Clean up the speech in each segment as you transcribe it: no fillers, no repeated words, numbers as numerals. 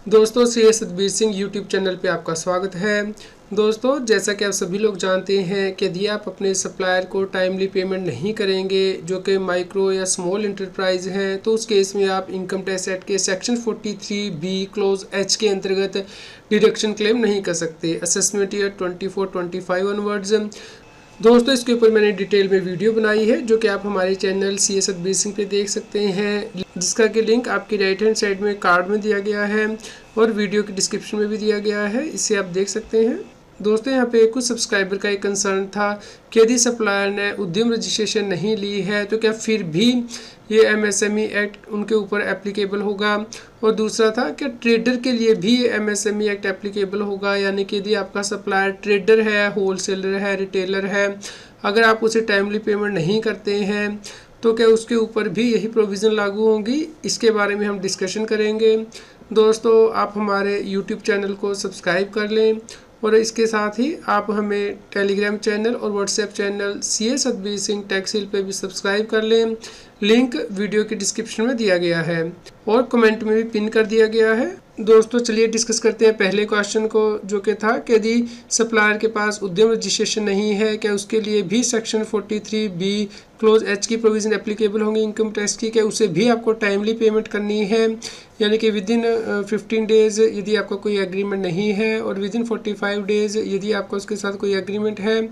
दोस्तों Satbir Singh YouTube channel पे आपका स्वागत है। दोस्तों जैसा कि आप सभी लोग जानते हैं कि यदि आप अपने सप्लायर को टाइमली पेमेंट नहीं करेंगे जो कि माइक्रो या स्मॉल इंटरप्राइज हैं, तो उस केस में आप इनकम टैक्स एक्ट के सेक्शन 43B क्लोज एच के अंतर्गत डिडक्शन क्लेम नहीं कर सकते असेसमेंट ईयर 24-25 ऑनवर्ड्स। दोस्तों इसके ऊपर मैंने डिटेल में वीडियो बनाई है जो कि आप हमारे चैनल सतबीर सिंह पे देख सकते हैं, जिसका कि लिंक आपकी राइट हैंड साइड में कार्ड में दिया गया है और वीडियो की डिस्क्रिप्शन में भी दिया गया है, इसे आप देख सकते हैं। दोस्तों यहाँ पे कुछ सब्सक्राइबर का एक कंसर्न था कि यदि सप्लायर ने उद्यम रजिस्ट्रेशन नहीं ली है तो क्या फिर भी ये एमएसएमई एक्ट उनके ऊपर एप्लीकेबल होगा, और दूसरा था कि ट्रेडर के लिए भी ये एमएसएमई एक्ट एप्लीकेबल होगा, यानी कि यदि आपका सप्लायर ट्रेडर है, होलसेलर है, रिटेलर है, अगर आप उसे टाइमली पेमेंट नहीं करते हैं तो क्या उसके ऊपर भी यही प्रोविज़न लागू होंगी। इसके बारे में हम डिस्कशन करेंगे। दोस्तों आप हमारे यूट्यूब चैनल को सब्सक्राइब कर लें और इसके साथ ही आप हमें टेलीग्राम चैनल और WhatsApp channel Satbir Singh Taxheal पे भी सब्सक्राइब कर लें। लिंक वीडियो की डिस्क्रिप्शन में दिया गया है और कमेंट में भी पिन कर दिया गया है। दोस्तों चलिए डिस्कस करते हैं पहले क्वेश्चन को, जो कि था कि यदि सप्लायर के पास उद्यम रजिस्ट्रेशन नहीं है क्या उसके लिए भी सेक्शन 43B क्लोज एच की प्रोविज़न एप्लीकेबल होंगी इनकम टैक्स की, क्या उसे भी आपको टाइमली पेमेंट करनी है, यानी कि विद इन 15 डेज़ यदि आपका कोई एग्रीमेंट नहीं है और विद इन 45 डेज़ यदि आपका उसके साथ कोई एग्रीमेंट है,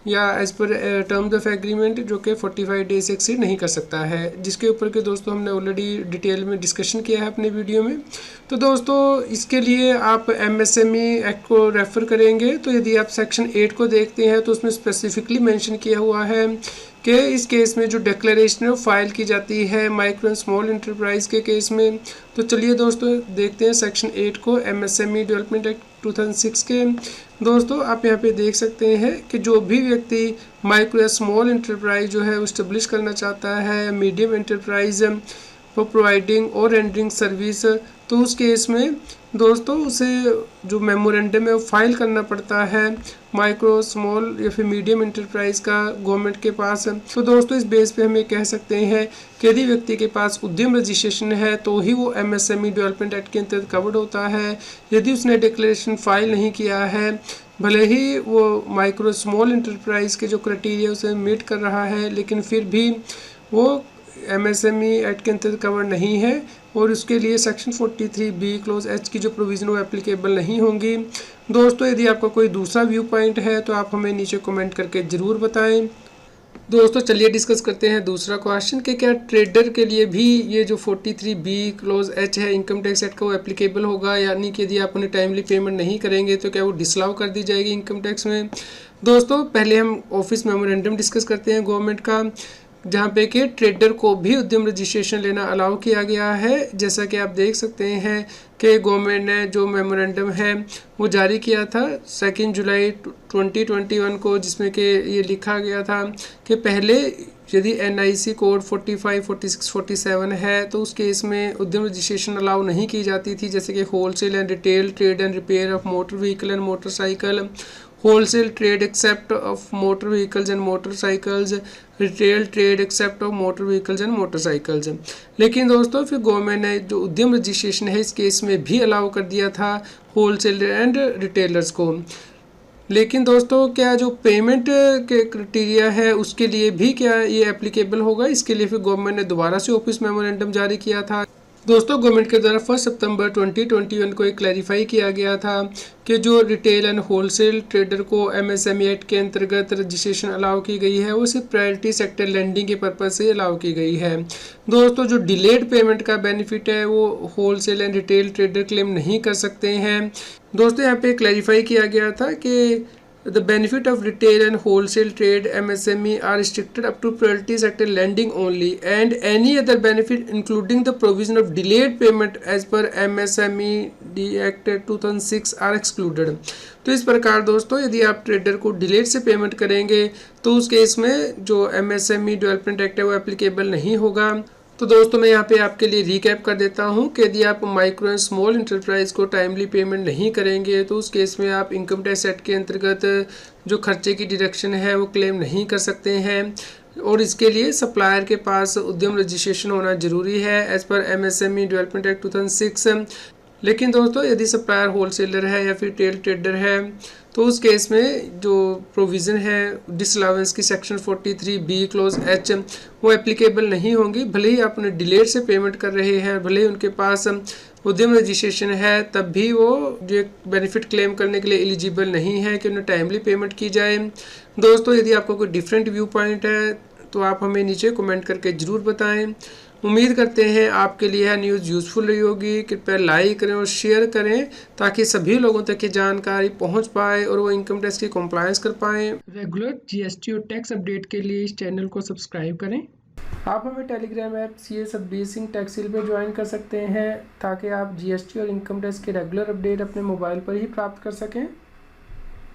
या as per terms of agreement जो कि 45 डेज से एक्सीड नहीं कर सकता है, जिसके ऊपर के दोस्तों हमने ऑलरेडी डिटेल में डिस्कशन किया है अपने वीडियो में। तो दोस्तों इसके लिए आप एमएसएमई एक्ट को रेफ़र करेंगे, तो यदि आप सेक्शन 8 को देखते हैं तो उसमें स्पेसिफिकली मेंशन किया हुआ है कि इस केस में जो डिक्लेरेशन फाइल की जाती है माइक्रो एंड स्मॉल इंटरप्राइज के केस में। तो चलिए दोस्तों देखते हैं सेक्शन 8 को एमएसएमई डेवलपमेंट एक्ट 2006 के। दोस्तों आप यहाँ पे देख सकते हैं कि जो भी व्यक्ति माइक्रो या स्मॉल इंटरप्राइज जो है वो इस्टेब्लिश करना चाहता है, मीडियम इंटरप्राइज फॉर प्रोवाइडिंग और रेंडरिंग सर्विस, तो उस केस में दोस्तों उसे जो मेमोरेंडम है वो फाइल करना पड़ता है माइक्रो स्मॉल या फिर मीडियम इंटरप्राइज का गवर्नमेंट के पास। तो दोस्तों इस बेस पे हम ये कह सकते हैं कि यदि व्यक्ति के पास उद्यम रजिस्ट्रेशन है तो ही वो एमएसएमई डेवलपमेंट एक्ट के अंतर्गत कवर्ड होता है। यदि उसने डिक्लेरेशन फाइल नहीं किया है, भले ही वो माइक्रो स्मॉल इंटरप्राइज के जो क्राइटेरिया उसे मीट कर रहा है, लेकिन फिर भी वो एमएसएमई एक्ट के अंतर्गत कवर नहीं है और उसके लिए सेक्शन 43B क्लोज एच की जो प्रोविज़न वो एप्लीकेबल नहीं होंगी। दोस्तों यदि आपका कोई दूसरा व्यू पॉइंट है तो आप हमें नीचे कमेंट करके ज़रूर बताएं। दोस्तों चलिए डिस्कस करते हैं दूसरा क्वेश्चन कि क्या ट्रेडर के लिए भी ये जो 43B क्लोज एच है इनकम टैक्स एक्ट का वो एप्लीकेबल होगा, यानी कि यदि आप उन्हें टाइमली पेमेंट नहीं करेंगे तो क्या वो डिसअलाउ कर दी जाएगी इनकम टैक्स में। दोस्तों पहले हम ऑफिस मेमोरेंडम डिस्कस करते हैं गवर्नमेंट का, जहाँ पे कि ट्रेडर को भी उद्यम रजिस्ट्रेशन लेना अलाउ किया गया है। जैसा कि आप देख सकते हैं कि गवर्नमेंट ने जो मेमोरेंडम है वो जारी किया था 2 जुलाई 2021 को, जिसमें कि ये लिखा गया था कि पहले यदि एनआईसी कोड 45, 46, 47 है तो उस केस में उद्यम रजिस्ट्रेशन अलाउ नहीं की जाती थी, जैसे कि wholesale and retail trade and repair of motor vehicle and motorcycle, wholesale trade except of motor vehicles and motorcycles, retail trade except of motor vehicles and motorcycles. लेकिन दोस्तों फिर गवर्नमेंट ने जो उद्यम रजिस्ट्रेशन है इस केस में भी अलाउ कर दिया था होलसेलर एंड रिटेलर्स को। लेकिन दोस्तों क्या जो पेमेंट के क्राइटेरिया है उसके लिए भी क्या ये एप्लीकेबल होगा, इसके लिए फिर गवर्नमेंट ने दोबारा से ऑफिस मेमोरेंडम जारी किया था। दोस्तों गवर्नमेंट के द्वारा 1 सितंबर 2021 को एक क्लैरिफाई किया गया था कि जो रिटेल एंड होलसेल ट्रेडर को एमएसएमई एक्ट के अंतर्गत रजिस्ट्रेशन अलाउ की गई है वो सिर्फ प्रायोरिटी सेक्टर लैंडिंग के पर्पज से अलाउ की गई है। दोस्तों जो डिलेड पेमेंट का बेनिफिट है वो wholesale and retail trader claim नहीं कर सकते हैं। दोस्तों यहाँ पे क्लैरिफाई किया गया था कि The benefit of retail and wholesale trade MSME are restricted up to priority sector lending only, and any other benefit including the provision of delayed payment as per MSME Act 2006 are excluded। तो इस प्रकार दोस्तों यदि आप trader को delayed से payment करेंगे तो उस केस में जो एमएसएमई डेवलपमेंट एक्ट है वो एप्लीकेबल नहीं होगा। तो दोस्तों मैं यहाँ पे आपके लिए रिकैप कर देता हूँ कि यदि आप माइक्रो एंड स्मॉल इंटरप्राइज को टाइमली पेमेंट नहीं करेंगे तो उस केस में आप इनकम टैक्स एक्ट के अंतर्गत जो खर्चे की डिडक्शन है वो क्लेम नहीं कर सकते हैं, और इसके लिए सप्लायर के पास उद्यम रजिस्ट्रेशन होना जरूरी है as per MSME development act 2006। लेकिन दोस्तों यदि सप्लायर होलसेलर है या फिर टेल ट्रेडर है तो उस केस में जो प्रोविज़न है डिसअलाउंस की सेक्शन 43B क्लोज H वो एप्लीकेबल नहीं होंगी। भले ही आप उन्हें डिलेड से पेमेंट कर रहे हैं, भले ही उनके पास उद्यम रजिस्ट्रेशन है, तब भी वो जो बेनिफिट क्लेम करने के लिए एलिजिबल नहीं है कि उन्हें टाइमली पेमेंट की जाए। दोस्तों यदि आपको कोई डिफरेंट व्यू पॉइंट है तो आप हमें नीचे कमेंट करके ज़रूर बताएं। उम्मीद करते हैं आपके लिए यह न्यूज़ यूज़फुल रही होगी। कृपया लाइक करें और शेयर करें ताकि सभी लोगों तक ये जानकारी पहुंच पाए और वो इनकम टैक्स की कंप्लायंस कर पाएँ। रेगुलर जीएसटी और टैक्स अपडेट के लिए इस चैनल को सब्सक्राइब करें। आप हमें Telegram app CA Satbir Singh Taxheal पे ज्वाइन कर सकते हैं ताकि आप जीएसटी और इनकम टैक्स के रेगुलर अपडेट अपने मोबाइल पर ही प्राप्त कर सकें।